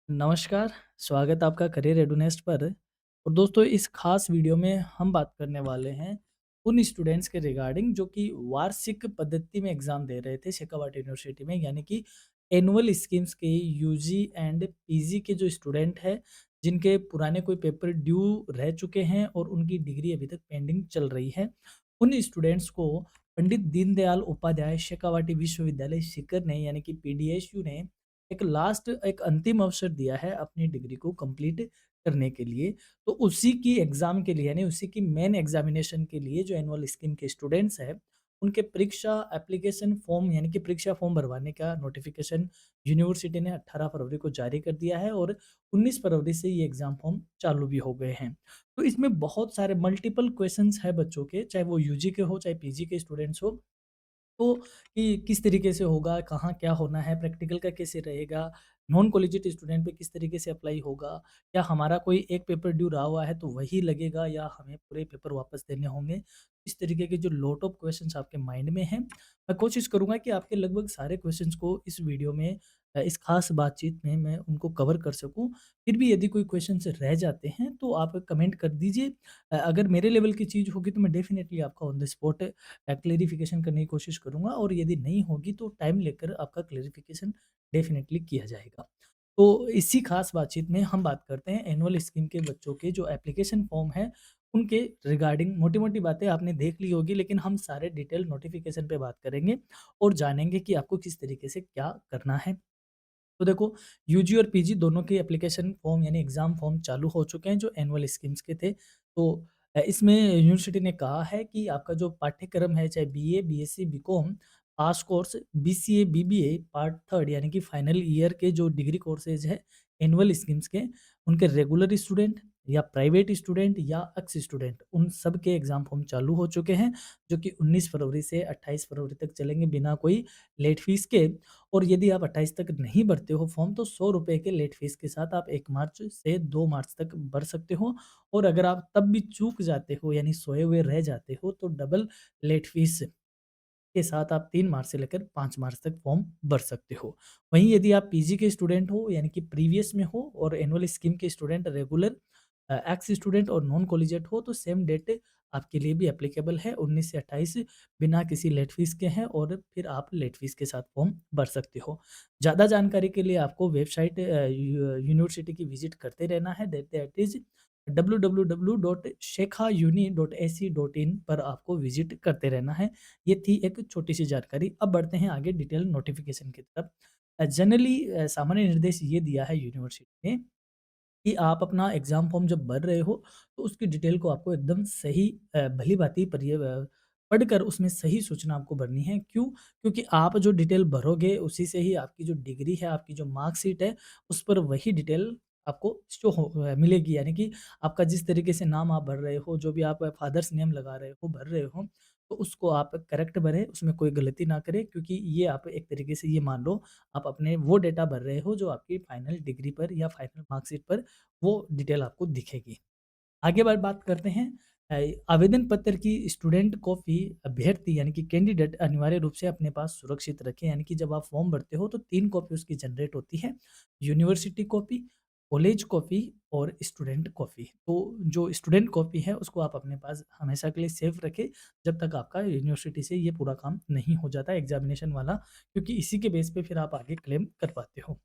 नमस्कार, स्वागत है आपका करियर एडुनेस्ट पर। और दोस्तों इस खास वीडियो में हम बात करने वाले हैं उन स्टूडेंट्स के रिगार्डिंग जो कि वार्षिक पद्धति में एग्ज़ाम दे रहे थे शेखावाटी यूनिवर्सिटी में, यानी कि एनुअल स्कीम्स के यूजी एंड पीजी के जो स्टूडेंट हैं, जिनके पुराने कोई पेपर ड्यू रह चुके हैं और उनकी डिग्री अभी तक पेंडिंग चल रही है। उन स्टूडेंट्स को पंडित दीनदयाल उपाध्याय शेखावाटी विश्वविद्यालय सीकर ने, यानी कि पीडीएसयू ने एक अंतिम अवसर दिया है अपनी डिग्री को कंप्लीट करने के लिए। तो उसी की एग्ज़ाम के लिए, यानी उसी की मेन एग्ज़ामिनेशन के लिए जो एनुअल स्कीम के स्टूडेंट्स हैं, उनके परीक्षा एप्लीकेशन फॉर्म, यानी कि परीक्षा फॉर्म भरवाने का नोटिफ़िकेशन यूनिवर्सिटी ने 18 फरवरी को जारी कर दिया है और 19 फरवरी से ये एग्ज़ाम फॉर्म चालू भी हो गए हैं। तो इसमें बहुत सारे मल्टीपल क्वेश्चंस हैं बच्चों के, चाहे वो यूजी के हो, चाहे पीजी के स्टूडेंट्स हो। तो कि किस तरीके से होगा, कहाँ क्या होना है, प्रैक्टिकल का कैसे रहेगा, नॉन कॉलेजिएट स्टूडेंट पे किस तरीके से अप्लाई होगा, क्या हमारा कोई एक पेपर ड्यू रहा हुआ है तो वही लगेगा या हमें पूरे पेपर वापस देने होंगे। इस तरीके के जो लॉट ऑफ क्वेश्चंस आपके माइंड में हैं, मैं कोशिश करूँगा कि आपके लगभग सारे क्वेश्चंस को इस वीडियो में इस खास बातचीत में मैं उनको कवर कर सकूँ। फिर भी यदि कोई क्वेश्चंस रह जाते हैं तो आप कमेंट कर दीजिए। अगर मेरे लेवल की चीज़ होगी तो मैं डेफ़िनेटली आपका ऑन द स्पॉट क्लेरिफ़िकेशन करने की कोशिश करूँगा, और यदि नहीं होगी तो टाइम लेकर आपका क्लेरिफ़िकेशन डेफ़िनेटली किया जाएगा। तो इसी ख़ास बातचीत में हम बात करते हैं एनुअल स्कीम के बच्चों के जो एप्लीकेशन फ़ॉर्म है, उनके रिगार्डिंग। मोटी-मोटी बातें आपने देख ली होगी, लेकिन हम सारे डिटेल नोटिफ़िकेशन पे बात करेंगे और जानेंगे कि आपको किस तरीके से क्या करना है। तो देखो, यूजी और पीजी दोनों के एप्लीकेशन फॉर्म, यानी एग्ज़ाम फॉर्म चालू हो चुके हैं जो एनुअल स्कीम्स के थे। तो इसमें यूनिवर्सिटी ने कहा है कि आपका जो पाठ्यक्रम है, चाहे बीए, बीएससी, बीकॉम, पास कोर्स, बीसीए, बीबीए पार्ट 3 यानी कि फाइनल ईयर के जो डिग्री कोर्सेज़ है एनुअल स्कीम्स के, उनके रेगुलर स्टूडेंट या प्राइवेट स्टूडेंट या एक्स स्टूडेंट, उन सब के एग्ज़ाम फॉर्म चालू हो चुके हैं, जो कि 19 फरवरी से 28 फरवरी तक चलेंगे बिना कोई लेट फ़ीस के। और यदि आप 28 तक नहीं भरते हो फॉर्म तो ₹100 के लेट फ़ीस के साथ आप 1 मार्च से 2 मार्च तक भर सकते हो। और अगर आप तब भी चूक जाते हो, यानी सोए हुए रह जाते हो, तो डबल लेट फ़ीस के साथ आप 3 मार्च से लेकर 5 मार्च तक फॉर्म भर सकते हो। वहीं यदि आप पीजी के स्टूडेंट हो, यानी कि प्रीवियस में हो, और एनुअल स्कीम के स्टूडेंट रेगुलर, एक्स स्टूडेंट और नॉन कॉलेजिएट हो, तो सेम डेट आपके लिए भी एप्लीकेबल है, 19 से 28 बिना किसी लेट फीस के हैं, और फिर आप लेट फीस के साथ फॉर्म भर सकते हो। ज़्यादा जानकारी के लिए आपको वेबसाइट यूनिवर्सिटी की विजिट करते रहना है, दैट दैट इज़ www.shekhauni.ac.in पर आपको विजिट करते रहना है। ये थी एक छोटी-सी जानकारी। अब बढ़ते हैं आगे डिटेल नोटिफ़िकेशन की तरफ। जनरली सामान्य निर्देश ये दिया है यूनिवर्सिटी ने कि आप अपना एग्ज़ाम फ़ॉर्म जब भर रहे हो, तो उसकी डिटेल को आपको एकदम सही भली-भाँति पढ़कर उसमें सही सूचना आपको भरनी है। क्यों? क्योंकि आप जो डिटेल भरोगे उसी से ही आपकी जो डिग्री है, आपकी जो मार्कशीट है, उस पर वही डिटेल आपको शो मिलेगी। यानी कि आपका जिस तरीके से नाम आप भर रहे हो, जो भी आप फादर्स नेम लगा रहे हो, भर रहे हो, तो उसको आप करेक्ट भरें, उसमें कोई गलती ना करें, क्योंकि ये आप एक तरीके से ये मान लो, आप अपने वो डेटा भर रहे हो जो आपकी फाइनल डिग्री पर या फाइनल मार्कशीट पर वो डिटेल आपको दिखेगी। आगे बात करते हैं। आवेदन पत्र की स्टूडेंट कॉपी अभ्यर्थी, यानी कि कैंडिडेट अनिवार्य रूप से अपने पास सुरक्षित रखें। यानी कि जब आप फॉर्म भरते हो तो 3 कॉपी उसकी जनरेट होती है, यूनिवर्सिटी कॉपी, कॉलेज कॉपी और स्टूडेंट कॉपी। तो जो स्टूडेंट कॉपी है उसको आप अपने पास हमेशा के लिए सेफ रखें, जब तक आपका यूनिवर्सिटी से ये पूरा काम नहीं हो जाता एग्जामिनेशन वाला, क्योंकि इसी के बेस पे फिर आप आगे क्लेम कर पाते हो।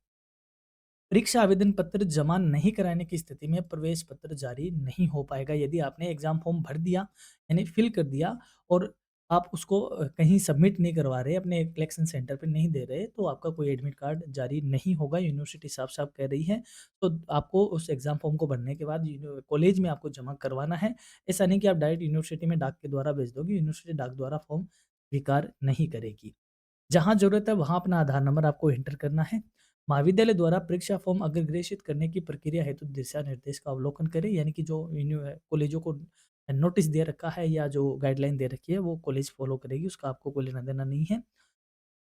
परीक्षा आवेदन पत्र जमा नहीं कराने की स्थिति में प्रवेश पत्र जारी नहीं हो पाएगा। यदि आपने एग्जाम फॉर्म भर दिया, यानी फिल कर दिया, और आप उसको कहीं सबमिट नहीं करवा रहे, अपने कलेक्शन सेंटर पे नहीं दे रहे, तो आपका कोई एडमिट कार्ड जारी नहीं होगा। यूनिवर्सिटी साफ-साफ कह रही है। तो आपको उस एग्जाम फॉर्म को भरने के बाद कॉलेज में आपको जमा करवाना है। ऐसा नहीं कि आप डायरेक्ट यूनिवर्सिटी में डाक के द्वारा भेज दोगे, यूनिवर्सिटी डाक द्वारा फॉर्म स्वीकार नहीं करेगी। जहाँ ज़रूरत है वहाँ अपना आधार नंबर आपको एंटर करना है। महाविद्यालय द्वारा परीक्षा फॉर्म अग्रग्रेषित करने की प्रक्रिया हेतु दिशा निर्देश का अवलोकन करें, यानी कि जो कॉलेजों को नोटिस दे रखा है या जो गाइडलाइन दे रखी है वो कॉलेज फॉलो करेगी, उसका आपको कोई लेना देना नहीं है।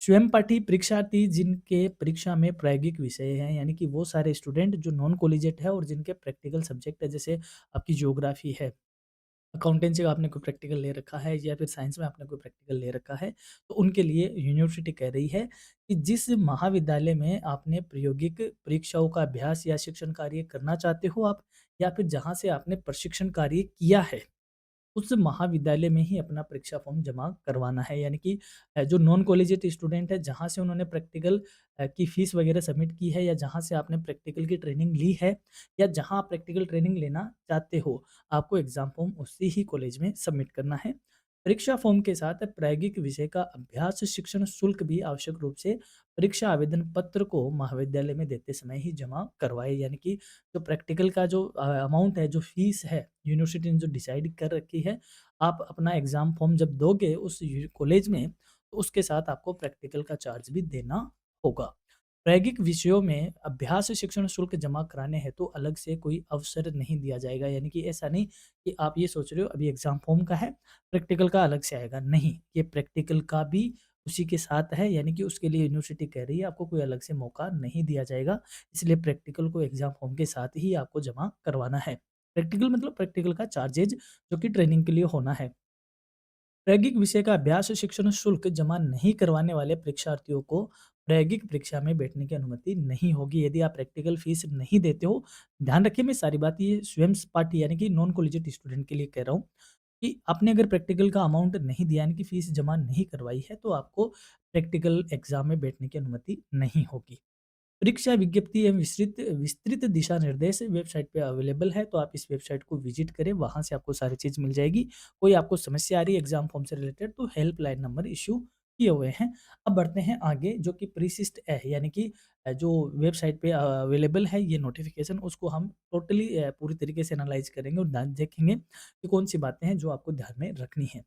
स्वयं पाठी परीक्षार्थी जिनके परीक्षा में प्रायोगिक विषय हैं, यानी कि वो सारे स्टूडेंट जो नॉन कॉलेजिएट है और जिनके प्रैक्टिकल सब्जेक्ट है, जैसे आपकी ज्योग्राफी है, अकाउंटेंसी का आपने कोई प्रैक्टिकल ले रखा है या फिर साइंस में आपने कोई प्रैक्टिकल ले रखा है, तो उनके लिए यूनिवर्सिटी कह रही है कि जिस महाविद्यालय में आपने प्रायोगिक परीक्षाओं का अभ्यास या शिक्षण कार्य करना चाहते हो आप, या फिर जहाँ से आपने प्रशिक्षण कार्य किया है, उस महाविद्यालय में ही अपना परीक्षा फॉर्म जमा करवाना है। यानी कि जो नॉन कॉलेजिएट स्टूडेंट है, जहाँ से उन्होंने प्रैक्टिकल की फीस वगैरह सबमिट की है, या जहाँ से आपने प्रैक्टिकल की ट्रेनिंग ली है, या जहाँ आप प्रैक्टिकल ट्रेनिंग लेना चाहते हो, आपको एग्ज़ाम फॉर्म उसी ही कॉलेज में सबमिट करना है। परीक्षा फॉर्म के साथ प्रायोगिक विषय का अभ्यास शिक्षण शुल्क भी आवश्यक रूप से परीक्षा आवेदन पत्र को महाविद्यालय में देते समय ही जमा करवाए। यानी कि जो प्रैक्टिकल का जो अमाउंट है, जो फीस है, यूनिवर्सिटी ने जो डिसाइड कर रखी है, आप अपना एग्ज़ाम फॉर्म जब दोगे उस कॉलेज में, तो उसके साथ आपको प्रैक्टिकल का चार्ज भी देना होगा। प्रायोगिक विषयों में अभ्यास शिक्षण शुल्क जमा कराने हेतु अलग से कोई अवसर नहीं दिया जाएगा। यानी कि ऐसा नहीं कि आप ये सोच रहे हो अभी एग्ज़ाम फॉर्म का है, प्रैक्टिकल का अलग से आएगा, नहीं, ये प्रैक्टिकल का भी उसी के साथ है। यानी कि उसके लिए यूनिवर्सिटी कह रही है आपको कोई अलग से मौका नहीं दिया जाएगा, इसलिए प्रैक्टिकल को एग्ज़ाम फॉर्म के साथ ही आपको जमा करवाना है। प्रैक्टिकल मतलब प्रैक्टिकल का चार्जेज़ जो कि ट्रेनिंग के लिए होना है। प्रायोगिक विषय का अभ्यास शिक्षण शुल्क जमा नहीं करवाने वाले परीक्षार्थियों को प्रायोगिक परीक्षा में बैठने की अनुमति नहीं होगी। यदि आप प्रैक्टिकल फीस नहीं देते हो, ध्यान रखिए मैं सारी बात ये स्वयं पाठी यानी कि नॉन कॉलेजिएट स्टूडेंट के लिए कह रहा हूँ कि आपने अगर प्रैक्टिकल का अमाउंट नहीं दिया, यानी कि फीस जमा नहीं करवाई है, तो आपको प्रैक्टिकल एग्जाम में बैठने की अनुमति नहीं होगी। परीक्षा विज्ञप्ति एवं विस्तृत विस्तृत दिशा निर्देश वेबसाइट पे अवेलेबल है, तो आप इस वेबसाइट को विजिट करें, वहाँ से आपको सारी चीज़ मिल जाएगी। कोई आपको समस्या आ रही है एग्जाम फॉर्म से रिलेटेड, तो हेल्पलाइन नंबर इश्यू किए हुए हैं। अब बढ़ते हैं आगे, जो कि प्रीसिस्ट है, यानी कि जो वेबसाइट पे अवेलेबल है ये नोटिफिकेशन, उसको हम टोटली पूरी तरीके से एनालाइज करेंगे और देखेंगे कि कौन सी बातें हैं जो आपको ध्यान में रखनी है।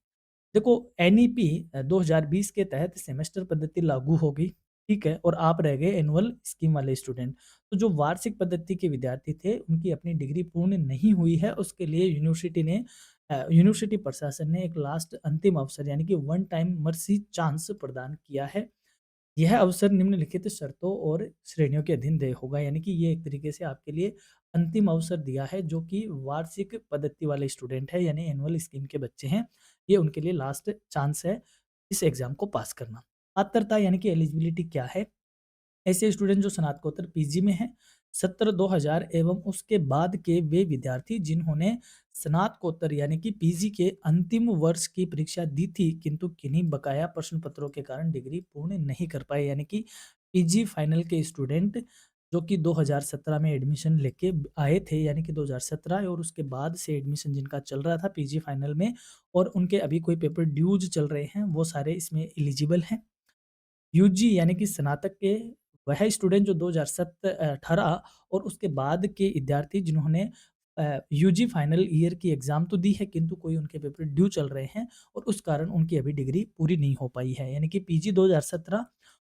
देखो, एनईपी 2020 के तहत सेमेस्टर पद्धति लागू होगी, ठीक है? और आप रह गए एनुअल स्कीम वाले स्टूडेंट। तो जो वार्षिक पद्धति के विद्यार्थी थे, उनकी अपनी डिग्री पूर्ण नहीं हुई है, उसके लिए यूनिवर्सिटी प्रशासन ने एक लास्ट अंतिम अवसर यानी कि वन टाइम मर्सी चांस प्रदान किया है। यह अवसर निम्नलिखित शर्तों और श्रेणियों के अधीन देय होगा। यानी कि ये एक तरीके से आपके लिए अंतिम अवसर दिया है, जो कि वार्षिक पद्धति वाले स्टूडेंट है, यानी एनुअल स्कीम के बच्चे हैं, ये उनके लिए लास्ट चांस है इस एग्जाम को पास करना। पात्रता यानी कि एलिजिबिलिटी क्या है? ऐसे स्टूडेंट जो स्नातकोत्तर पीजी में हैं, सत्र 2000 एवं उसके बाद के वे विद्यार्थी जिन्होंने स्नातकोत्तर यानी कि पीजी के अंतिम वर्ष की परीक्षा दी थी, किंतु किन्हीं बकाया प्रश्न पत्रों के कारण डिग्री पूर्ण नहीं कर पाए। यानी कि पीजी फाइनल के स्टूडेंट जो कि 2017 में एडमिशन लेके आए थे, यानी कि 2017 और उसके बाद से एडमिशन जिनका चल रहा था पीजी फाइनल में, और उनके अभी कोई पेपर ड्यूज चल रहे हैं, वो सारे इसमें एलिजिबल हैं। यूजी यानी कि स्नातक के वह स्टूडेंट जो 18 और उसके बाद के विद्यार्थी जिन्होंने यूजी फाइनल ईयर की एग्ज़ाम तो दी है, किंतु कोई उनके पेपर ड्यू चल रहे हैं और उस कारण उनकी अभी डिग्री पूरी नहीं हो पाई है। यानी कि पीजी 2017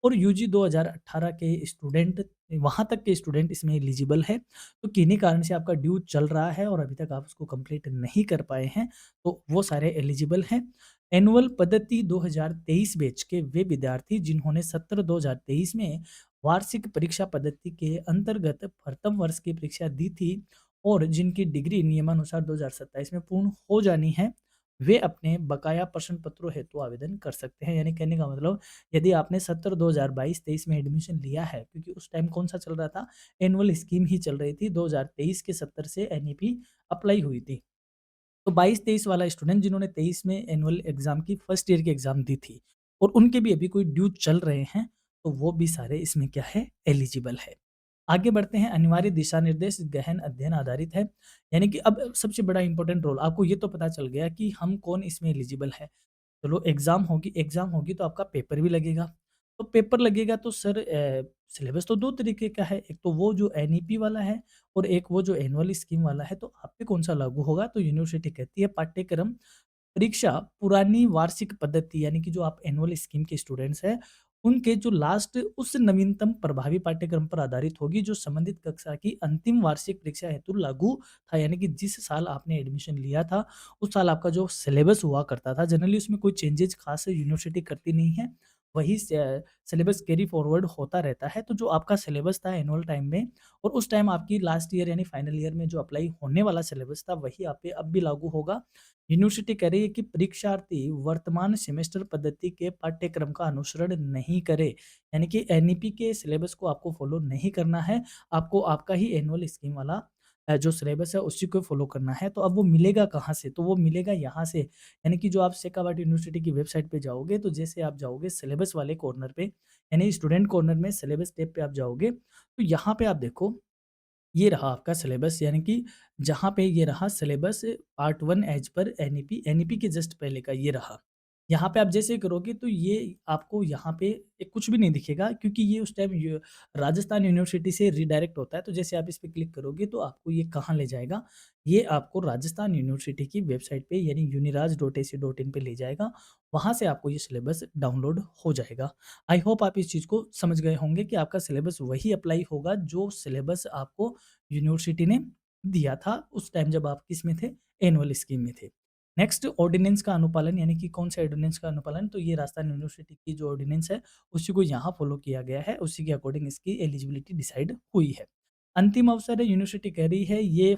और यूजी 2018 के स्टूडेंट, वहाँ तक के स्टूडेंट इसमें एलिजिबल है। तो किन्हीं कारण से आपका ड्यू चल रहा है और अभी तक आप उसको कंप्लीट नहीं कर पाए हैं, तो वो सारे एलिजिबल हैं। एनुअल पद्धति 2023 बैच के वे विद्यार्थी जिन्होंने सत्र 2023 में वार्षिक परीक्षा पद्धति के अंतर्गत प्रथम वर्ष की परीक्षा दी थी और जिनकी डिग्री नियमानुसार 2027 में पूर्ण हो जानी है, वे अपने बकाया प्रश्न पत्रों हेतु आवेदन कर सकते हैं। यानी कहने का मतलब, यदि आपने सत्र 2022-23 में एडमिशन लिया है, क्योंकि उस टाइम कौन सा चल रहा था, एनुअल स्कीम ही चल रही थी, 2023 के सत्र से एनईपी अप्लाई हुई थी। तो 22-23 वाला स्टूडेंट जिन्होंने 23 में एनुअल एग्ज़ाम की फर्स्ट ईयर की एग्ज़ाम दी थी और उनके भी अभी कोई ड्यू चल रहे हैं, तो वो भी सारे इसमें क्या है, एलिजिबल है। आगे बढ़ते हैं, अनिवार्य दिशा निर्देश गहन अध्ययन आधारित है। यानी कि अब सबसे बड़ा इंपॉर्टेंट रोल, आपको ये तो पता चल गया कि हम कौन इसमें एलिजिबल है। चलो, एग्ज़ाम होगी तो आपका पेपर भी लगेगा। तो पेपर लगेगा तो सर सिलेबस तो 2 तरीके का है, एक तो वो जो एनईपी वाला है और एक वो जो एनुअल स्कीम वाला है, तो आप पे कौन-सा लागू होगा? तो यूनिवर्सिटी कहती है पाठ्यक्रम परीक्षा पुरानी वार्षिक पद्धति यानी कि जो आप एनुअल स्कीम के स्टूडेंट्स हैं, उनके जो लास्ट उस नवीनतम प्रभावी पाठ्यक्रम पर आधारित होगी जो संबंधित कक्षा की अंतिम वार्षिक परीक्षा हेतु लागू था। यानी कि जिस साल आपने एडमिशन लिया था, उस साल आपका जो सिलेबस हुआ करता था, जनरली उसमें कोई चेंजेज़ खास यूनिवर्सिटी करती नहीं है। वही सिलेबस कैरी फॉरवर्ड होता रहता है। तो जो आपका सिलेबस था एनुअल टाइम में और उस टाइम आपकी लास्ट ईयर यानी फाइनल ईयर में जो अप्लाई होने वाला सिलेबस था, वही आप पे अब भी लागू होगा। यूनिवर्सिटी कह रही है कि परीक्षार्थी वर्तमान सेमेस्टर पद्धति के पाठ्यक्रम का अनुसरण नहीं करे, यानी कि एनईपी के सिलेबस को आपको फॉलो नहीं करना है, आपको आपका ही एनुअल स्कीम वाला जो सिलेबस है उसी को फॉलो करना है। तो अब वो मिलेगा कहाँ से? तो वो मिलेगा यहाँ से, यानी कि जो आप शेखावाटी यूनिवर्सिटी की वेबसाइट पे जाओगे, तो जैसे आप जाओगे सिलेबस वाले कॉर्नर पे, यानी स्टूडेंट कॉर्नर में सिलेबस टैब पे आप जाओगे, तो यहाँ पे आप देखो, ये रहा आपका सिलेबस, यानी कि जहाँ पे ये रहा syllabus part 1 as per NEP, NEP के जस्ट पहले का ये रहा। यहाँ पे आप जैसे करोगे तो ये आपको यहाँ पे कुछ भी नहीं दिखेगा, क्योंकि ये उस टाइम राजस्थान यूनिवर्सिटी से रीडायरेक्ट होता है। तो जैसे आप इस पे क्लिक करोगे तो आपको ये कहाँ ले जाएगा? ये आपको राजस्थान यूनिवर्सिटी की वेबसाइट पे यानी uniraj.ac.in पे ले जाएगा। वहाँ से आपको ये सिलेबस डाउनलोड हो जाएगा। आई होप आप इस चीज़ को समझ गए होंगे कि आपका सिलेबस वही अप्लाई होगा जो सिलेबस आपको यूनिवर्सिटी ने दिया था उस टाइम जब आप किसमें थे? एनुअल स्कीम में थे। नेक्स्ट ऑर्डिनेंस का अनुपालन, यानी कि कौन से ऑर्डिनेंस का अनुपालन? तो ये राजस्थान यूनिवर्सिटी की जो ऑर्डिनेंस है उसी को यहाँ फॉलो किया गया है, उसी के अकॉर्डिंग इसकी एलिजिबिलिटी डिसाइड हुई है। अंतिम अवसर है, यूनिवर्सिटी कह रही है ये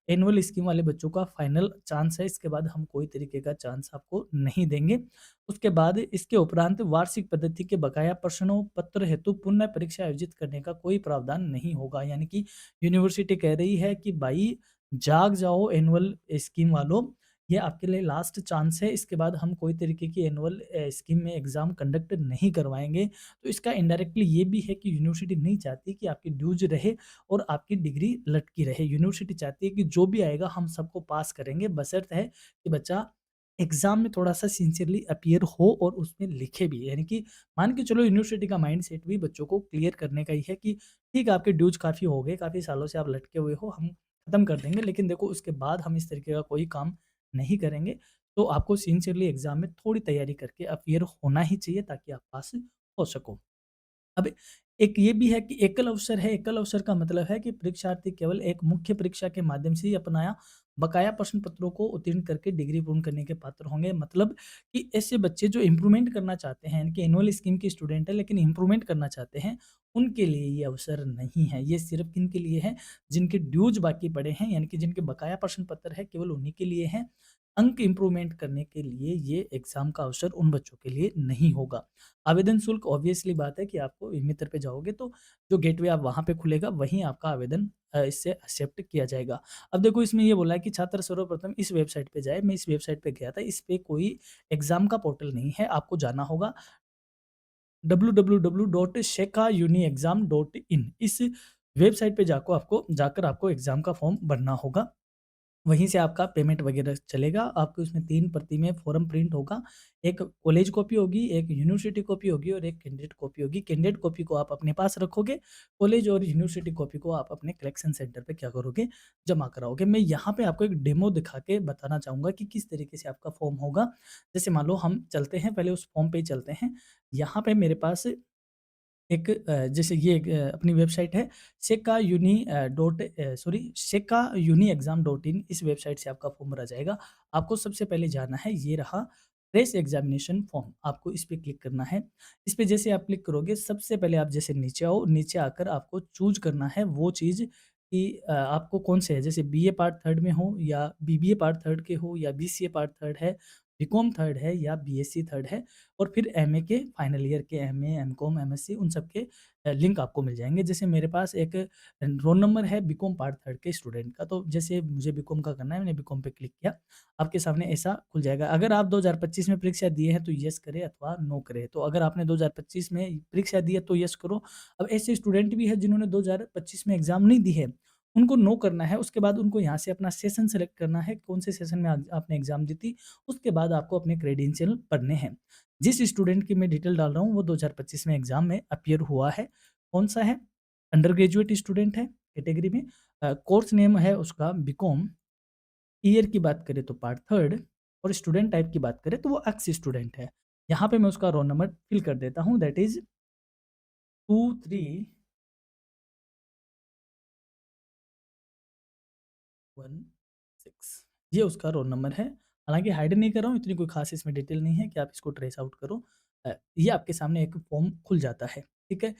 एनुअल स्कीम वाले बच्चों का फाइनल चांस है, इसके बाद हम कोई तरीके का चांस आपको नहीं देंगे। उसके बाद इसके उपरांत वार्षिक पद्धति के बकाया प्रश्नों पत्र हेतु पुनः परीक्षा आयोजित करने का कोई प्रावधान नहीं होगा, यानी कि यूनिवर्सिटी कह रही है कि भाई जाग जाओ एनुअल स्कीम वालों, ये आपके लिए लास्ट चांस है, इसके बाद हम कोई तरीके की एनुअल स्कीम में एग्ज़ाम कंडक्ट नहीं करवाएँगे। तो इसका इनडायरेक्टली ये भी है कि यूनिवर्सिटी नहीं चाहती कि आपकी ड्यूज़ रहे और आपकी डिग्री लटकी रहे। यूनिवर्सिटी चाहती है कि जो भी आएगा हम सबको पास करेंगे, बशर्त है कि बच्चा एग्ज़ाम में थोड़ा-सा सिंसियरली अपीयर हो और उसमें लिखे भी। यानी कि मान के चलो यूनिवर्सिटी का माइंडसेट भी बच्चों को क्लियर करने का ही है कि ठीक है, आपके ड्यूज़ काफ़ी हो गए, काफ़ी सालों से आप लटके हुए हो, हम खत्म कर देंगे, लेकिन देखो उसके बाद हम इस तरीके का कोई काम नहीं करेंगे। तो आपको सिंसियरली एग्ज़ाम में थोड़ी तैयारी करके अपीयर होना ही चाहिए ताकि आप पास हो सको। अब एक ये भी है कि एकल अवसर है, एकल अवसर का मतलब है कि परीक्षार्थी केवल एक मुख्य परीक्षा के माध्यम से ही अपनाया बकाया प्रश्न पत्रों को उत्तीर्ण करके डिग्री पूर्ण करने के पात्र होंगे। मतलब कि ऐसे बच्चे जो इम्प्रूवमेंट करना चाहते हैं, इनके एनुअल स्कीम के स्टूडेंट हैं लेकिन इम्प्रूवमेंट करना चाहते हैं, उनके लिए ये अवसर नहीं है। ये सिर्फ़ किनके लिए है? जिनके ड्यूज़ बाकी पड़े हैं, यानी कि जिनके बकाया प्रश्न पत्र है, केवल उन्हीं के लिए हैं। अंक इम्प्रूवमेंट करने के लिए ये एग्ज़ाम का अवसर उन बच्चों के लिए नहीं होगा। आवेदन शुल्क ऑब्वियसली बात है कि आपको ई-मित्र पे जाओगे तो जो गेटवे आप वहाँ पे खुलेगा वहीं आपका आवेदन इससे एक्सेप्ट किया जाएगा। अब देखो इसमें ये बोला है कि छात्र सर्वप्रथम इस वेबसाइट पे जाए, मैं इस वेबसाइट पे गया था, इस पे कोई एग्ज़ाम का पोर्टल नहीं है, आपको जाना होगा www.shekauniexam.in इस वेबसाइट पे जाकर आपको एग्ज़ाम का फॉर्म भरना होगा। वहीं से आपका पेमेंट वगैरह चलेगा। आपको इसमें 3 प्रति में फॉर्म प्रिंट होगा। एक कॉलेज कॉपी होगी, एक यूनिवर्सिटी कॉपी होगी और एक कैंडिडेट कॉपी होगी। कैंडिडेट कॉपी को आप अपने पास रखोगे, कॉलेज और यूनिवर्सिटी कॉपी को आप अपने कलेक्शन सेंटर पे क्या करोगे, जमा कराओगे। मैं यहाँ पे आपको एक डेमो दिखा के बताना चाहूँगा कि किस तरीके से आपका फॉर्म होगा। जैसे मान लो हम चलते हैं, पहले उस फॉर्म पे ही चलते हैं। यहाँ पे मेरे पास एक जैसे ये एक अपनी वेबसाइट है shekauniexam.in इस वेबसाइट से आपका फॉर्म भरा जाएगा। आपको सबसे पहले जाना है, ये रहा फ्रेश एग्जामिनेशन फॉर्म, आपको इस पे क्लिक करना है। इस पे जैसे आप क्लिक करोगे सबसे पहले आप जैसे नीचे आओ, नीचे आकर आपको चूज़ करना है वो चीज़ कि आपको कौन से है, जैसे बीए पार्ट 3 में हो या बीबीए पार्ट 3 के हो या बीसीए पार्ट 3 है, बीकॉम 3 है या बीएससी 3 है और फिर एमए के फाइनल ईयर के एमए, एमकॉम, एमएससी उन सब के लिंक आपको मिल जाएँगे। जैसे मेरे पास एक रोल नंबर है बीकॉम पार्ट 3 के स्टूडेंट का, तो जैसे मुझे बीकॉम का करना है, मैंने बीकॉम पे क्लिक किया, आपके सामने ऐसा खुल जाएगा। अगर आप 2025 में परीक्षा दिए हैं तो येस करें अथवा नो करें। तो अगर आपने 2025 में परीक्षा दी है तो येस करो। अब ऐसे स्टूडेंट भी हैं जिन्होंने 2025 में एग्ज़ाम नहीं दी है, उनको नो करना है। उसके बाद उनको यहाँ से अपना सेशन सेलेक्ट करना है, कौन से सेशन में आपने एग्ज़ाम दी थी, उसके बाद आपको अपने क्रेडेंशियल भरने हैं। जिस स्टूडेंट की मैं डिटेल डाल रहा हूँ वो 2025 में एग्ज़ाम में अपीयर हुआ है। कौन-सा है? अंडर ग्रेजुएट स्टूडेंट है कैटेगरी में। कोर्स नेम है उसका बीकॉम, ईयर की बात करें तो पार्ट 3 और स्टूडेंट टाइप की बात करें तो वो एक्स स्टूडेंट है। यहाँ पे मैं उसका रोल नंबर फिल कर देता हूँ, दैट इज़ 23116, ये उसका रोल नंबर है। हालाँकि हाइड नहीं कर रहा हूँ, इतनी कोई ख़ास इसमें डिटेल नहीं है कि आप इसको ट्रेस आउट करो। ये आपके सामने एक फॉर्म खुल जाता है, ठीक है?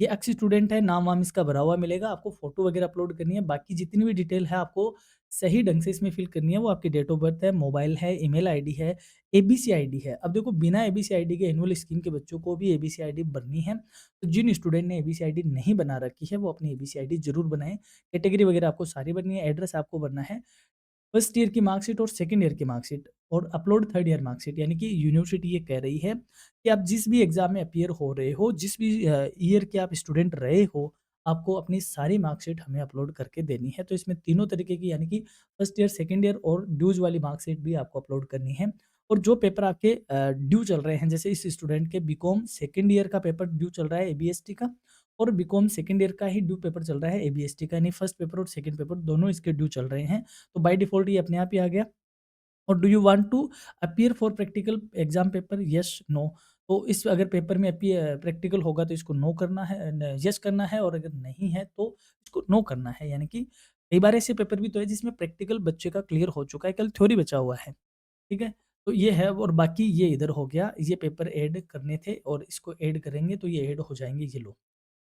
ये एक्स स्टूडेंट है, नाम-वाम इसका भरा हुआ मिलेगा, आपको फ़ोटो वगैरह अपलोड करनी है, बाकी जितनी भी डिटेल है आपको सही ढंग से इसमें फ़िल करनी है, वो आपकी डेट ऑफ बर्थ है, मोबाइल है, ईमेल आईडी है, एबीसी आईडी है। अब देखो बिना एबीसी आईडी के एनुअल स्कीम के बच्चों को भी एबीसी आईडी भरनी है, तो जिन स्टूडेंट ने एबीसी आईडी नहीं बना रखी है, वो अपनी एबीसी आईडी ज़रूर बनाएँ। कैटेगरी वगैरह आपको सारी भरनी है, एड्रेस आपको भरना है। फर्स्ट ईयर की मार्कशीट और सेकंड ईयर की मार्कशीट और अपलोड थर्ड ईयर मार्कशीट, यानी कि यूनिवर्सिटी ये कह रही है कि आप जिस भी एग्जाम में अपीयर हो रहे हो, जिस भी ईयर के आप स्टूडेंट रहे हो, आपको अपनी सारी मार्कशीट हमें अपलोड करके देनी है। तो इसमें तीनों तरीके की, यानी कि फर्स्ट ईयर, सेकंड ईयर और ड्यूज वाली मार्कशीट भी आपको अपलोड करनी है। और जो पेपर आपके ड्यू चल रहे हैं, जैसे इस स्टूडेंट के बीकॉम सेकंड ईयर का पेपर ड्यू चल रहा है एबीएसटी का, और बीकॉम सेकंड ईयर का ही ड्यू पेपर चल रहा है एबीएसटी का, यानी फर्स्ट पेपर और सेकंड पेपर दोनों इसके ड्यू चल रहे हैं। तो बाय डिफ़ॉल्ट ये अपने आप ही आ गया। और do you want to appear for practical exam paper? Yes, no. तो इस अगर पेपर में प्रैक्टिकल होगा तो इसको नो करना है, यस करना है, और अगर नहीं है तो इसको नो करना है। यानी कि कई बार ऐसे पेपर भी तो है जिसमें प्रैक्टिकल बच्चे का क्लियर हो चुका है, केवल थ्योरी बचा हुआ है, ठीक है? तो ये है, और बाकी ये इधर हो गया, ये पेपर ऐड करने थे और इसको ऐड करेंगे तो ये ऐड हो जाएंगे, ये लो।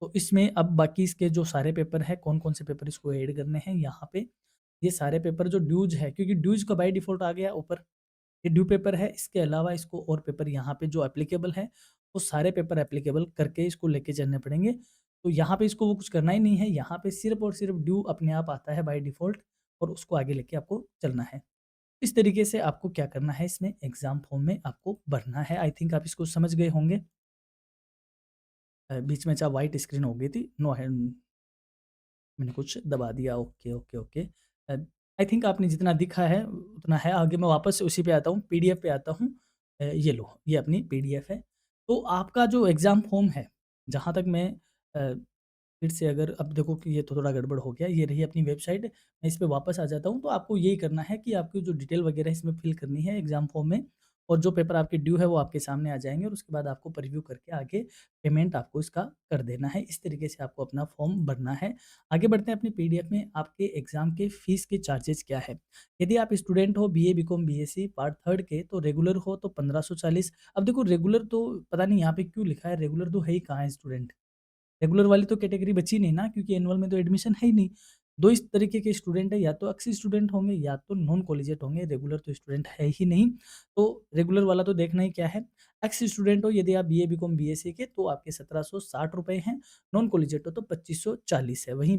तो इसमें अब बाकी इसके जो सारे पेपर हैं, कौन-कौन से पेपर इसको ऐड करने हैं यहाँ पे, ये सारे पेपर जो ड्यूज है, क्योंकि ड्यूज का बाय डिफ़ॉल्ट आ गया ऊपर, ये ड्यू पेपर है, इसके अलावा इसको और पेपर यहाँ पे जो एप्लीकेबल हैं, वो सारे पेपर एप्लीकेबल करके इसको लेके चलने पड़ेंगे। तो यहाँ पे इसको वो कुछ करना ही नहीं है, यहाँ पे सिर्फ़ और सिर्फ़ ड्यू अपने आप आता है बाय डिफ़ॉल्ट, और उसको आगे लेके आपको चलना है। इस तरीके से आपको क्या करना है, इसमें एग्ज़ाम फॉर्म में आपको भरना है। आई थिंक आप इसको समझ गए होंगे। बीच में व्हाइट स्क्रीन हो गई थी, नो हैंड, मैंने कुछ दबा दिया। Okay, okay, okay. A, I think आपने जितना दिखा है उतना है। आगे मैं वापस से उसी पे आता हूँ, पीडीएफ पे आता हूँ। ये लो, ये अपनी पीडीएफ है। तो आपका जो एग्ज़ाम फॉर्म है, जहाँ तक मैं अ, फिर से अगर अब देखो कि ये तो थोड़ा गड़बड़ हो गया, ये रही अपनी वेबसाइट, मैं इस पे वापस आ जाता हूँ। तो आपको यही करना है कि आपकी जो डिटेल वगैरह है इसमें फिल करनी है एग्ज़ाम फॉर्म में, और जो पेपर आपके ड्यू है वो आपके सामने आ जाएँगे, और उसके बाद आपको प्रीव्यू करके आगे पेमेंट आपको इसका कर देना है। इस तरीके से आपको अपना फॉर्म भरना है। आगे बढ़ते हैं अपनी पीडीएफ में, आपके एग्ज़ाम के फ़ीस के चार्जेज़ क्या है? यदि आप स्टूडेंट हो बीए, बीकॉम, बीएससी पार्ट 3 के, तो रेगुलर हो तो 1540। अब देखो रेगुलर तो पता नहीं यहाँ पे क्यों लिखा है, रेगुलर तो है ही कहाँ है स्टूडेंट? रेगुलर वाली तो कैटेगरी बची नहीं ना, क्योंकि एनुअल में तो एडमिशन है ही नहीं। 2 इस तरीके के स्टूडेंट हैं, या तो एक्स स्टूडेंट होंगे या तो नॉन कॉलेजिएट होंगे, रेगुलर तो स्टूडेंट है ही नहीं। तो रेगुलर वाला तो देखना ही क्या है। एक्स स्टूडेंट हो यदि आप बीए, बीकॉम, बीएससी के, तो आपके ₹1760 हैं, नॉन कॉलेजिएट हो तो 2540 है। वहीं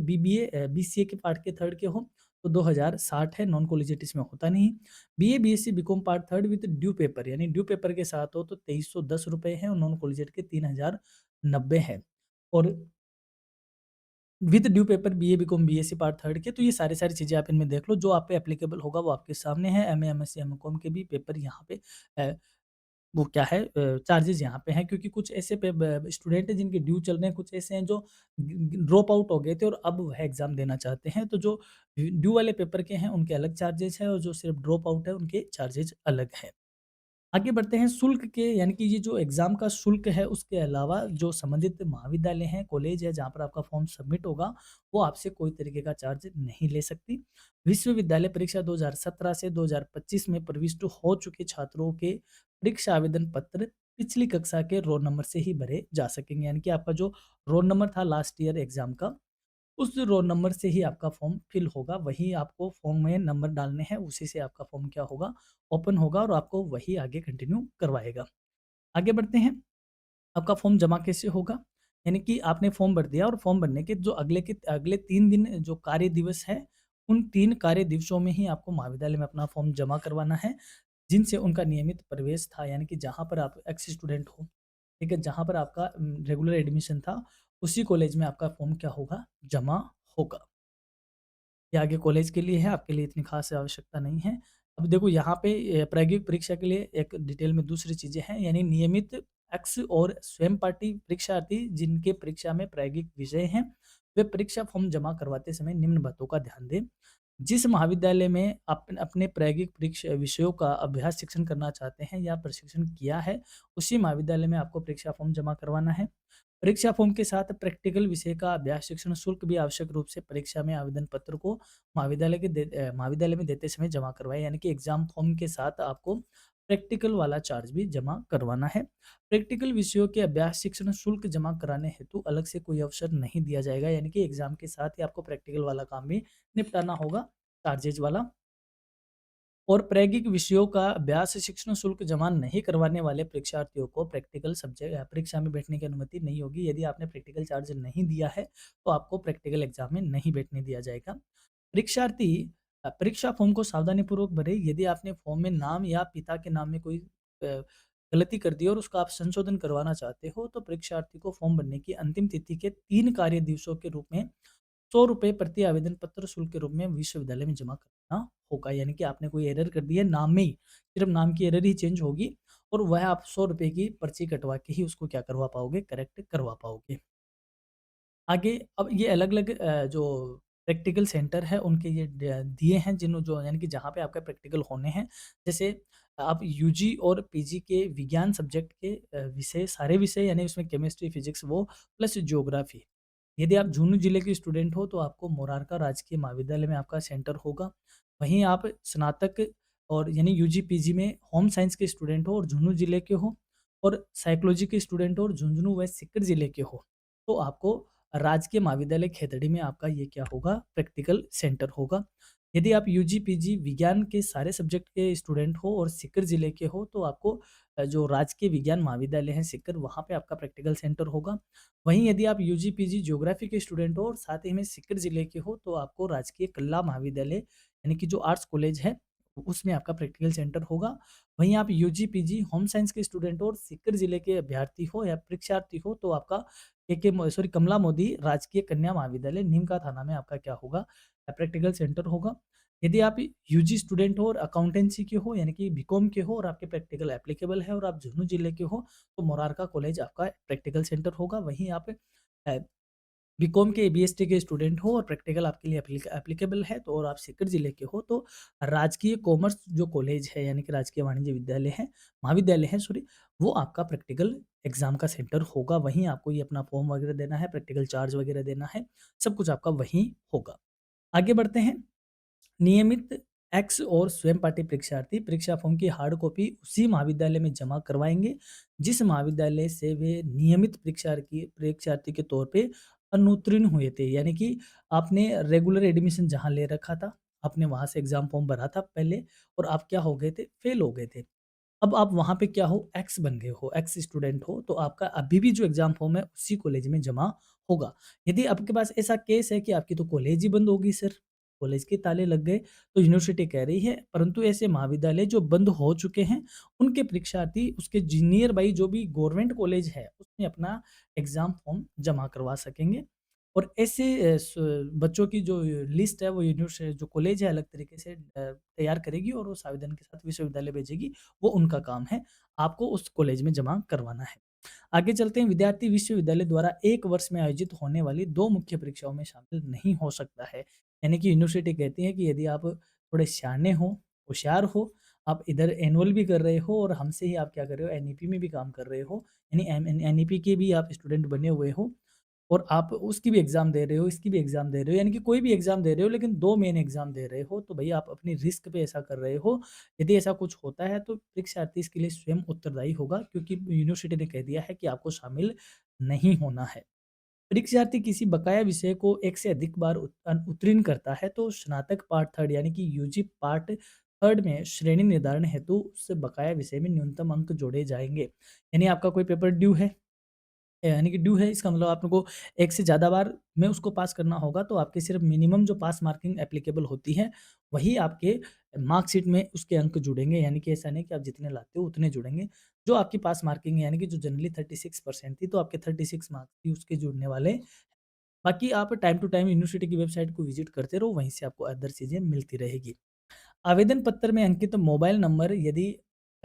बीसीए के पार्ट के 3rd के हो तो 2060 है, नॉन कॉलेजिएट इसमें होता नहीं। BA, BSc, BCom part 3rd with due paper, यानी ड्यू पेपर के साथ हो तो ₹2310 हैं, और नॉन कॉलेजिएट के 3090 हैं। और with due paper BA, BCom, BSc part 3 के, तो ये सारी-सारी चीज़ें आप इनमें देख लो, जो आप पे एप्लीकेबल होगा वो आपके सामने है। एमए, एमएससी, एमकॉम के भी पेपर यहाँ पे वो क्या है, चार्जेज़ यहाँ पे हैं, क्योंकि कुछ ऐसे पे ब स्टूडेंट हैं जिनके ड्यू चल रहे हैं, कुछ ऐसे हैं जो ड्रॉप आउट हो गए थे और अब वह एग्ज़ाम देना चाहते हैं। तो जो ड्यू वाले पेपर के हैं उनके अलग चार्जेज़ हैं, और जो सिर्फ ड्रॉप आउट है उनके चार्जेज़ अलग हैं। आगे बढ़ते हैं शुल्क के, यानी कि ये जो एग्ज़ाम का शुल्क है, उसके अलावा जो संबंधित महाविद्यालय हैं, कॉलेज है, जहाँ पर आपका फॉर्म सबमिट होगा, वो आपसे कोई तरीके का चार्ज नहीं ले सकती। विश्वविद्यालय परीक्षा 2017 से 2025 में प्रविष्ट हो चुके छात्रों के परीक्षा आवेदन पत्र पिछली कक्षा के रोल नंबर से ही भरे जा सकेंगे। यानी कि आपका जो रोल नंबर था लास्ट ईयर एग्ज़ाम का, उस रोल नंबर से ही आपका फॉर्म फिल होगा, वही आपको फॉर्म में नंबर डालने हैं, उसी से आपका फॉर्म क्या होगा, ओपन होगा, और आपको वही आगे कंटिन्यू करवाएगा। आगे बढ़ते हैं, आपका फॉर्म जमा कैसे होगा? यानी कि आपने फॉर्म भर दिया, और फॉर्म भरने के जो अगले 3 दिन जो कार्य दिवस है, उन 3 कार्य दिवसों में ही आपको महाविद्यालय में अपना फॉर्म जमा करवाना है, जिनसे उनका नियमित प्रवेश था, यानी कि जहाँ पर आप एक्स स्टूडेंट हो, ठीक है? जहाँ पर आपका रेगुलर एडमिशन था, उसी कॉलेज में आपका फॉर्म क्या होगा, जमा होगा। ये आगे कॉलेज के लिए है, आपके लिए इतनी खास आवश्यकता नहीं है। अब देखो यहाँ पे प्रायोगिक परीक्षा के लिए एक डिटेल में दूसरी चीज़ें हैं, यानी नियमित एक्स और स्वयं पाठी परीक्षार्थी जिनके परीक्षा में प्रायोगिक विषय हैं, वे परीक्षा फॉर्म जमा करवाते समय निम्न बातों का ध्यान दें। जिस महाविद्यालय में आप अपने प्रायोगिक परीक्षा विषयों का अभ्यास शिक्षण करना चाहते हैं या प्रशिक्षण किया है, उसी महाविद्यालय में आपको परीक्षा फॉर्म जमा करवाना है। परीक्षा फॉर्म के साथ प्रैक्टिकल विषय का अभ्यास शिक्षण शुल्क भी आवश्यक रूप से परीक्षा में आवेदन पत्र को महाविद्यालय में देते समय जमा करवाएं, यानी कि एग्जाम फॉर्म के साथ आपको प्रैक्टिकल वाला चार्ज भी जमा करवाना है। प्रैक्टिकल विषयों के अभ्यास शिक्षण शुल्क जमा कराने हेतु अलग से कोई अवसर नहीं दिया जाएगा, यानी कि एग्जाम के साथ ही आपको प्रैक्टिकल वाला काम भी निपटाना होगा, चार्जेज वाला। और प्रायोगिक विषयों का अभ्यास शिक्षण शुल्क जमा नहीं करवाने वाले परीक्षार्थियों को प्रैक्टिकल सब्जेक्ट परीक्षा में बैठने की अनुमति नहीं होगी। यदि आपने प्रैक्टिकल चार्ज नहीं दिया है तो आपको प्रैक्टिकल एग्जाम में नहीं बैठने दिया जाएगा। परीक्षार्थी परीक्षा फॉर्म को सावधानीपूर्वक भरें। यदि आपने फॉर्म में नाम या पिता के नाम में कोई गलती कर दी और उसका आप संशोधन करवाना चाहते हो, तो परीक्षार्थी को फॉर्म भरने की अंतिम तिथि के 3 कार्य दिवसों के रूप में ₹100 प्रति आवेदन पत्र शुल्क के रूप में विश्वविद्यालय में जमा करना होगा। यानी कि आपने कोई एरर कर दी है नाम में ही, सिर्फ़ नाम की एरर ही चेंज होगी और वह आप ₹100 की पर्ची कटवा के ही उसको क्या करवा पाओगे, करेक्ट करवा पाओगे। आगे अब ये अलग-अलग जो प्रैक्टिकल सेंटर है उनके ये दिए हैं जिन जो यानी कि जहाँ पे आपका प्रैक्टिकल होने हैं। जैसे आप यूजी और पीजी के विज्ञान सब्जेक्ट के विषय सारे विषय यानी उसमें केमिस्ट्री, फिजिक्स वो प्लस ज्योग्राफी। यदि आप झुंझुनू जिले के स्टूडेंट हो तो आपको मोरारका राजकीय महाविद्यालय में आपका सेंटर होगा। वहीं आप स्नातक और यानी यूजी, पीजी में होम साइंस के स्टूडेंट हो और झुंझुनू जिले के हो और साइकोलॉजी के स्टूडेंट हो और झुंझुनू व सीकर जिले के हो, तो आपको राजकीय महाविद्यालय खेतड़ी में आपका ये क्या होगा, प्रैक्टिकल सेंटर होगा। यदि आप यूजी, पीजी विज्ञान के सारे सब्जेक्ट के स्टूडेंट हो और सीकर जिले के हो तो आपको जो राजकीय विज्ञान महाविद्यालय है सीकर, वहाँ पे आपका प्रैक्टिकल सेंटर होगा। वहीं यदि आप यूजी, पीजी ज्योग्राफी के स्टूडेंट हो और साथ ही में सीकर जिले के हो तो आपको राजकीय कला महाविद्यालय यानी कि जो आर्ट्स कॉलेज है उसमें आपका प्रैक्टिकल सेंटर होगा। वहीं आप यूजी, पीजी होम साइंस के स्टूडेंट हो और सीकर जिले के अभ्यर्थी हो या परीक्षार्थी हो तो आपका कमला मोदी राजकीय कन्या महाविद्यालय नीम का थाना में आपका क्या होगा, प्रैक्टिकल सेंटर होगा। यदि आप यूजी स्टूडेंट हो और अकाउंटेंसी के हो यानी कि बीकॉम के हो और आपके प्रैक्टिकल एप्लीकेबल है और आप झुंझुनू जिले के हो तो मोरारका कॉलेज आपका प्रैक्टिकल सेंटर होगा। वहीं आप बीकॉम के बीएसटी के स्टूडेंट हो और प्रैक्टिकल आपके लिए एप्लीकेबल है तो और आप सीकर जिले के हो तो राजकीय कॉमर्स जो कॉलेज है यानी कि राजकीय वाणिज्य विद्यालय है, महाविद्यालय है सॉरी, वो आपका प्रैक्टिकल एग्जाम का सेंटर होगा। वहीं आपको ये अपना फॉर्म वगैरह देना है, प्रैक्टिकल चार्ज वगैरह देना है, सब कुछ आपका वहीं होगा। आगे बढ़ते हैं। नियमित एक्स और स्वयं पाठी परीक्षार्थी परीक्षा फॉर्म की हार्ड कॉपी उसी महाविद्यालय में जमा करवाएंगे जिस महाविद्यालय से वे नियमित परीक्षार्थी के तौर पे अनुत्तीर्ण हुए थे। यानी कि आपने रेगुलर एडमिशन जहाँ ले रखा था, आपने वहां से एग्जाम फॉर्म भरा था पहले और आप क्या हो गए थे, फेल हो गए थे। अब आप वहाँ पे क्या हो, एक्स बन गए हो, एक्स स्टूडेंट हो, तो आपका अभी भी जो एग्ज़ाम फॉर्म है उसी कॉलेज में जमा होगा। यदि आपके पास ऐसा केस है कि आपकी तो कॉलेज ही बंद होगी सर, कॉलेज के ताले लग गए, तो यूनिवर्सिटी कह रही है परंतु ऐसे महाविद्यालय जो बंद हो चुके हैं, उनके परीक्षार्थी उसके नियर बाई जो भी गवर्नमेंट कॉलेज है, उसमें अपना एग्ज़ाम फॉर्म जमा करवा सकेंगे। और ऐसे बच्चों की जो लिस्ट है वो जो कॉलेज है अलग तरीके से तैयार करेगी और उस आवेदन के साथ विश्वविद्यालय भेजेगी, वो उनका काम है, आपको उस कॉलेज में जमा करवाना है। आगे चलते हैं। विद्यार्थी विश्वविद्यालय द्वारा 1 वर्ष में आयोजित होने वाली 2 मुख्य परीक्षाओं में शामिल नहीं हो सकता है। यानी कि यूनिवर्सिटी कहती है कि यदि आप थोड़े सयाने हो, होशियार हो, आप इधर एनुअल भी कर रहे हो और हमसे ही आप क्या कर रहे हो, एनईपी में भी काम कर रहे हो, यानी एनईपी के भी आप स्टूडेंट बने हुए हो और आप उसकी भी एग्ज़ाम दे रहे हो, इसकी भी एग्ज़ाम दे रहे हो, यानी कि कोई भी एग्ज़ाम दे रहे हो लेकिन 2 मेन एग्ज़ाम दे रहे हो, तो भई आप अपनी रिस्क पे ऐसा कर रहे हो। यदि ऐसा कुछ होता है तो परीक्षार्थी इसके लिए स्वयं उत्तरदायी होगा क्योंकि यूनिवर्सिटी ने कह दिया है कि आपको शामिल नहीं होना है। परीक्षार्थी किसी बकाया विषय को 1 से अधिक बार उत्तीर्ण करता है तो स्नातक पार्ट 3 यानी कि यूजी पार्ट 3 में श्रेणी निर्धारण हेतु उस बकाया विषय में न्यूनतम अंक जोड़े जाएँगे। यानी आपका कोई पेपर ड्यू है, यानी कि ड्यू है इसका मतलब आप लोग को 1 से ज़्यादा बार में उसको पास करना होगा तो आपके सिर्फ मिनिमम जो पास मार्किंग एप्लीकेबल होती है, वही आपके मार्कशीट में उसके अंक जुड़ेंगे। यानी कि ऐसा नहीं कि आप जितने लाते हो उतने जुड़ेंगे। जो आपकी पास मार्किंग है यानी कि जो जनरली 36% थी तो आपके 36 मार्क्स ही उसके जुड़ने वाले। बाकी आप टाइम टू टाइम यूनिवर्सिटी की वेबसाइट को विज़िट करते रहो, वहीं से आपको अदर चीज़ें मिलती रहेगी। आवेदन पत्र में अंकित मोबाइल नंबर यदि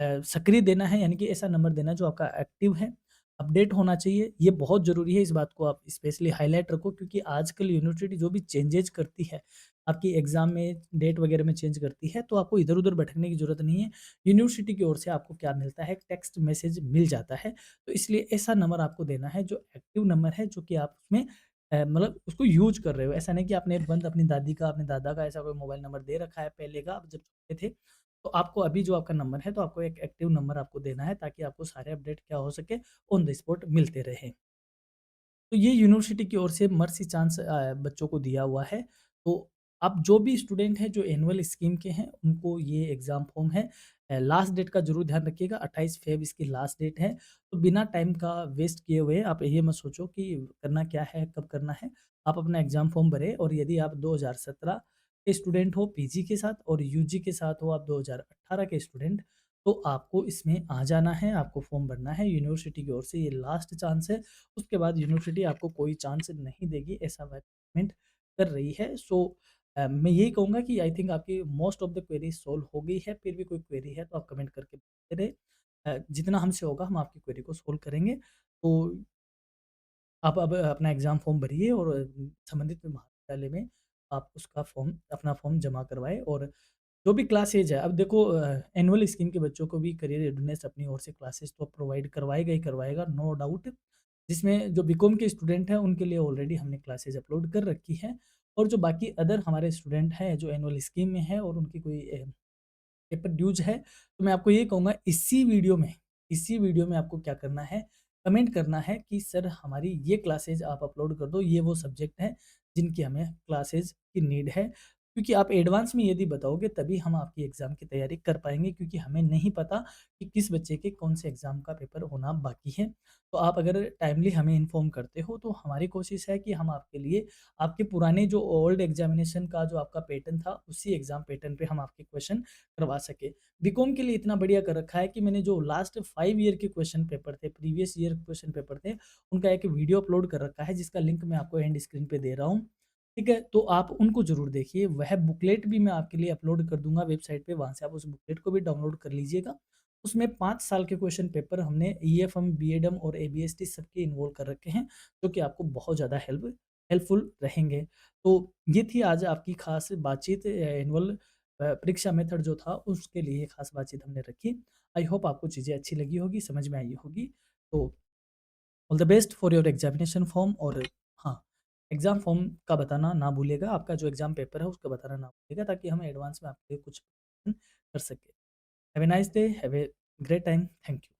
सक्रिय देना है यानी कि ऐसा नंबर देना जो आपका एक्टिव है, अपडेट होना चाहिए, ये बहुत ज़रूरी है। इस बात को आप स्पेशली हाइलाइट रखो क्योंकि आजकल यूनिवर्सिटी जो भी चेंजेज़ करती है, आपकी एग्ज़ाम में डेट वगैरह में चेंज करती है, तो आपको इधर-उधर भटकने की ज़रूरत नहीं है। यूनिवर्सिटी की ओर से आपको क्या मिलता है, टेक्स्ट मैसेज मिल जाता है, तो इसलिए ऐसा नंबर आपको देना है जो एक्टिव नंबर है, जो कि आप उसमें मतलब उसको यूज़ कर रहे हो। ऐसा नहीं कि आपने बंद अपनी दादी का, अपने दादा का ऐसा कोई मोबाइल नंबर दे रखा है पहले का, आप जब छोटे थे, तो आपको अभी जो आपका नंबर है, तो आपको एक एक्टिव नंबर आपको देना है ताकि आपको सारे अपडेट क्या हो सके, ऑन द स्पॉट मिलते रहें। तो ये यूनिवर्सिटी की ओर से मर्सी चांस बच्चों को दिया हुआ है। तो अब जो भी स्टूडेंट हैं जो एनुअल स्कीम के हैं उनको ये एग्ज़ाम फॉर्म है। लास्ट डेट का ज़रूर ध्यान रखिएगा, 28 फ़ेब इसकी लास्ट डेट है। तो बिना टाइम का वेस्ट किए हुए आप ये मत सोचो कि करना क्या है, कब करना है। आप अपना एग्ज़ाम फॉर्म भरें और यदि आप 2017 के स्टूडेंट हो पीजी के साथ और यूजी के साथ हो आप 2018 के स्टूडेंट, तो आपको इसमें आ जाना है, आपको फॉर्म भरना है। यूनिवर्सिटी की ओर से ये लास्ट चांस है। उसके बाद यूनिवर्सिटी आपको कोई चांस नहीं देगी, ऐसा मैनेजमेंट कर रही है। सो मैं यही कहूँगा कि आई थिंक आपकी most of the queries solve हो गई है। फिर भी कोई क्वेरी है तो आप कमेंट करके बताते रहे। जितना हमसे होगा हम आपकी क्वेरी को सोल्व करेंगे। तो आप अब अपना एग्ज़ाम फॉर्म भरिए और संबंधित महाविद्यालय में आप उसका फॉर्म अपना फॉर्म जमा करवाएँ। और जो भी क्लासेज है, अब देखो एनुअल स्कीम के बच्चों को भी करियर रेडीनेस अपनी ओर से क्लासेस तो प्रोवाइड करवाएगा ही करवाएगा, नो डाउट। जिसमें जो बीकॉम के स्टूडेंट हैं उनके लिए ऑलरेडी हमने क्लासेज अपलोड कर रखी है। और जो बाकी अदर हमारे स्टूडेंट हैं जो एनुअल स्कीम में है और उनकी कोई पेपर ड्यूज है, तो मैं आपको ये कहूँगा इसी वीडियो में आपको क्या करना है, कमेंट करना है कि सर हमारी ये क्लासेज़ आप अपलोड कर दो, ये वो सब्जेक्ट हैं जिनकी हमें क्लासेज़ की नीड है। क्योंकि आप एडवांस में यदि बताओगे तभी हम आपकी एग्ज़ाम की तैयारी कर पाएँगे, क्योंकि हमें नहीं पता कि किस बच्चे के कौन से एग्ज़ाम का पेपर होना बाकी है। तो आप अगर टाइमली हमें इन्फॉर्म करते हो तो हमारी कोशिश है कि हम आपके लिए आपके पुराने जो ओल्ड एग्ज़ामिनेशन का जो आपका पैटर्न था, उसी एग्ज़ाम पैटर्न पे हम आपके क्वेश्चन करवा सके। बीकॉम के लिए इतना बढ़िया कर रखा है कि मैंने जो लास्ट 5 ईयर के क्वेश्चन पेपर थे, प्रीवियस ईयर क्वेश्चन पेपर थे, उनका एक वीडियो अपलोड कर रखा है जिसका लिंक मैं आपको एंड स्क्रीन पे दे रहा हूँ। ठीक है? तो आप उनको ज़रूर देखिए। वह बुकलेट भी मैं आपके लिए अपलोड कर दूँगा वेबसाइट पे, वहाँ से आप उस बुकलेट को भी डाउनलोड कर लीजिएगा। उसमें 5 साल के क्वेश्चन पेपर हमने ईएफएम, बीएडएम और एबीएसटी सबके इन्वॉल्व कर रखे हैं, जो कि आपको बहुत ज़्यादा हेल्पफुल रहेंगे। तो ये थी आज आपकी खास बातचीत एनुअल परीक्षा मेथड जो था उसके लिए खास बातचीत हमने रखी। आई होप आपको चीज़ें अच्छी लगी होगी, समझ में आई होगी। तो all the best for your examination form. और हाँ, एग्ज़ाम फॉर्म का बताना ना भूलिएगा, आपका जो एग्ज़ाम पेपर है उसका बताना ना भूलिएगा ताकि हम एडवांस में आपके लिए कुछ कर सकें। Have a nice day, have a great time. Thank you.